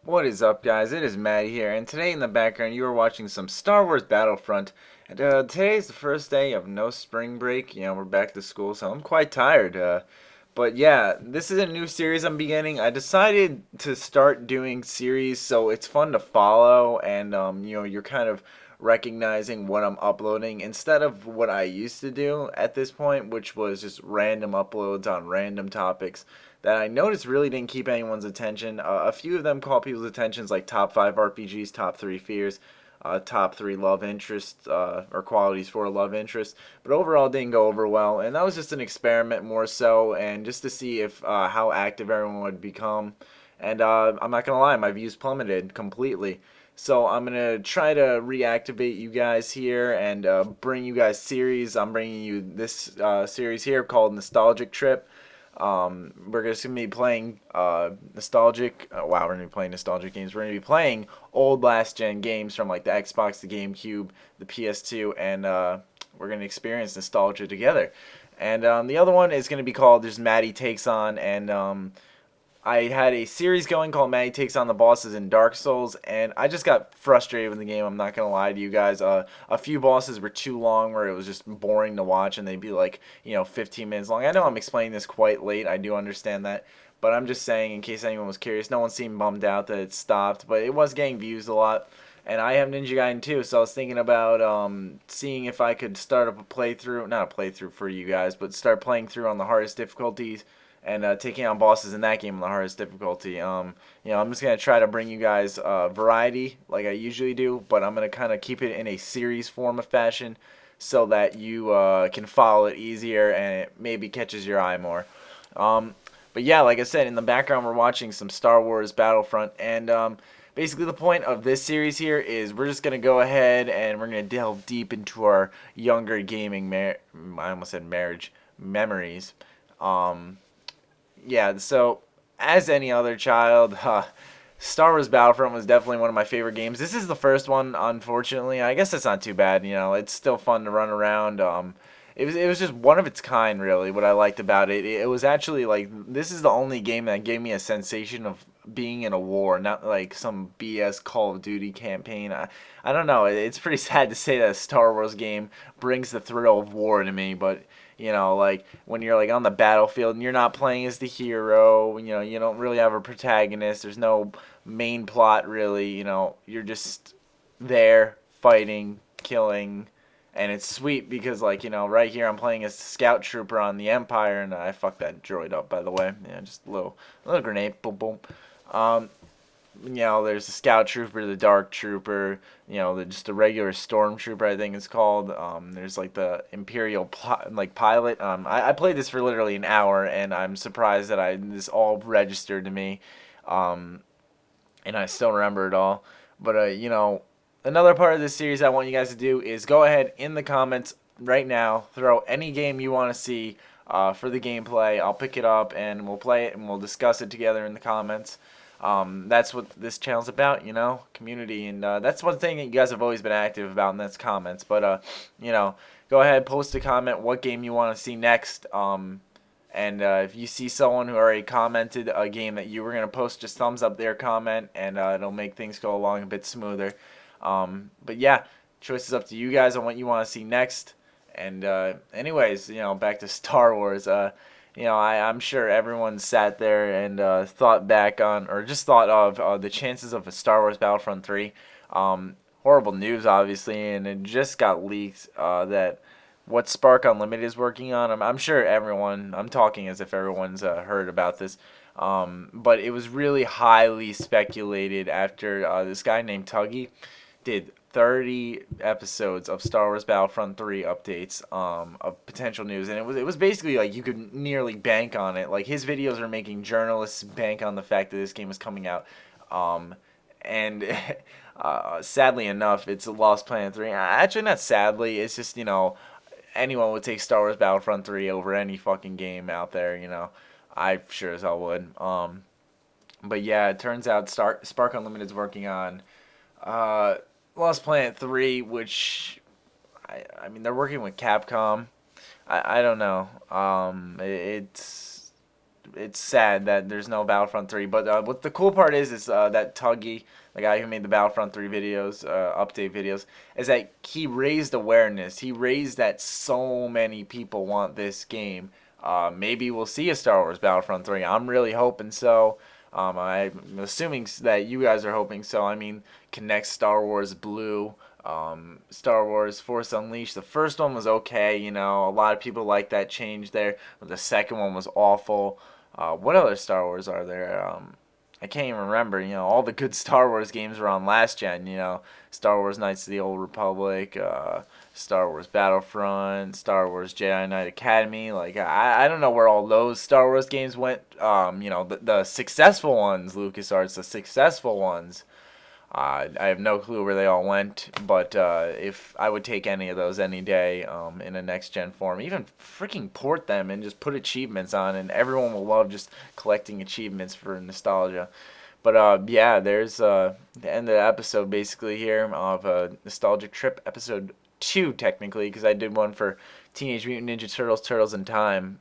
What is up, guys? It is Matt here, and today in the background you are watching some Star Wars Battlefront. And today is the first day of no spring break. We're back to school, so I'm quite tired. But yeah, this is a new series I'm beginning. I decided to start doing series so it's fun to follow, and you're kind of recognizing what I'm uploading instead of what I used to do at this point, which was just random uploads on random topics that I noticed really didn't keep anyone's attention. A few of them caught people's attentions, like top 5 RPGs, top 3 fears, top 3 love interests, or qualities for a love interest. But overall, it didn't go over well, and that was just an experiment more so, and just to see if how active everyone would become. And I'm not gonna lie, my views plummeted completely. So I'm gonna try to reactivate you guys here and bring you guys series. I'm bringing you this series here called Nostalgic Trip. We're just gonna be playing nostalgic. Wow, we're gonna be playing nostalgic games. We're gonna be playing old last gen games from like the Xbox, the GameCube, the PS2, and we're gonna experience nostalgia together. And the other one is gonna be called "There's Maddie Takes On," and I had a series going called Maddie Takes on the Bosses in Dark Souls, and I just got frustrated with the game. I'm not gonna lie to you guys. A few bosses were too long, where it was just boring to watch, and they'd be like, 15 minutes long. I know I'm explaining this quite late. I do understand that, but I'm just saying in case anyone was curious. No one seemed bummed out that it stopped, but it was getting views a lot. And I have Ninja Gaiden too, so I was thinking about seeing if I could start up a playthrough, not a playthrough for you guys, but start playing through on the hardest difficulties and taking on bosses in that game on the hardest difficulty. I'm just gonna try to bring you guys variety like I usually do, but I'm gonna kind of keep it in a series form of fashion so that you can follow it easier and it maybe catches your eye more. Um, but yeah, like I said, in the background we're watching some Star Wars Battlefront, and basically the point of this series here is we're just gonna go ahead and we're gonna delve deep into our younger gaming I almost said marriage memories. Um, yeah, so as any other child, Star Wars Battlefront was definitely one of my favorite games. This is the first one, unfortunately. I guess it's not too bad. It's still fun to run around. It was just one of its kind, really. What I liked about it, it was actually like this is the only game that gave me a sensation of being in a war, not like some BS Call of Duty campaign. I don't know. It's pretty sad to say that a Star Wars game brings the thrill of war to me, but like when you're like on the battlefield and you're not playing as the hero, you don't really have a protagonist. There's no main plot really. You're just there fighting, killing, and it's sweet because like right here I'm playing as scout trooper on the Empire, and I fucked that droid up by the way. Yeah, just a little grenade, boom boom. Um, there's the scout trooper, the dark trooper, just a regular stormtrooper, I think it's called. There's like the imperial like pilot. I played this for literally an hour, and I'm surprised that this all registered to me, um, and I still remember it all. But another part of this series I want you guys to do is go ahead in the comments right now, throw any game you want to see for the gameplay. I'll pick it up and we'll play it and we'll discuss it together in the comments. That's what this channel's about, community, and that's one thing that you guys have always been active about, and that's comments. But go ahead, post a comment what game you want to see next. And if you see someone who already commented a game that you were gonna post, just thumbs up their comment, and it'll make things go along a bit smoother. But yeah, choice is up to you guys on what you want to see next. And anyways, back to Star Wars. I'm sure everyone sat there and thought back on, or just thought of the chances of a Star Wars Battlefront 3. Horrible news, obviously, and it just got leaked that what Spark Unlimited is working on. I'm sure everyone, I'm talking as if everyone's heard about this. But it was really highly speculated after this guy named Tuggy did 30 episodes of Star Wars Battlefront 3 updates of potential news, and it was basically like you could nearly bank on it. Like his videos are making journalists bank on the fact that this game is coming out, and sadly enough, it's a Lost Planet 3. Actually, not sadly, it's just anyone would take Star Wars Battlefront 3 over any fucking game out there. I sure as hell would. But yeah, it turns out Spark Unlimited is working on uh, Lost Planet 3, which I mean they're working with Capcom. I don't know. It's it's sad that there's no Battlefront 3. But what the cool part is that Tuggy, the guy who made the Battlefront 3 videos, update videos, is that he raised awareness. He raised that so many people want this game. Maybe we'll see a Star Wars Battlefront 3. I'm really hoping so. I'm assuming that you guys are hoping so. I mean, connect Star Wars Blue, Star Wars Force Unleashed. The first one was okay, you know. A lot of people like that change there. But the second one was awful. What other Star Wars are there? I can't even remember. You know, all the good Star Wars games were on last gen. You know, Star Wars Knights of the Old Republic, Star Wars Battlefront, Star Wars Jedi Knight Academy. Like I don't know where all those Star Wars games went. You know, the successful ones, LucasArts, the successful ones. I have no clue where they all went, but if I would take any of those any day in a next gen form, even freaking port them and just put achievements on, and everyone will love just collecting achievements for nostalgia. But yeah, there's the end of the episode basically here of Nostalgic Trip episode 2 technically, because I did one for Teenage Mutant Ninja Turtles, Turtles in Time.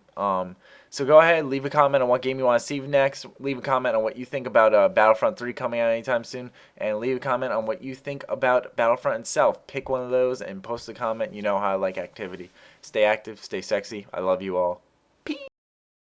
So go ahead, leave a comment on what game you want to see next. Leave a comment on what you think about Battlefront 3 coming out anytime soon. And leave a comment on what you think about Battlefront itself. Pick one of those and post a comment. You know how I like activity. Stay active, stay sexy. I love you all.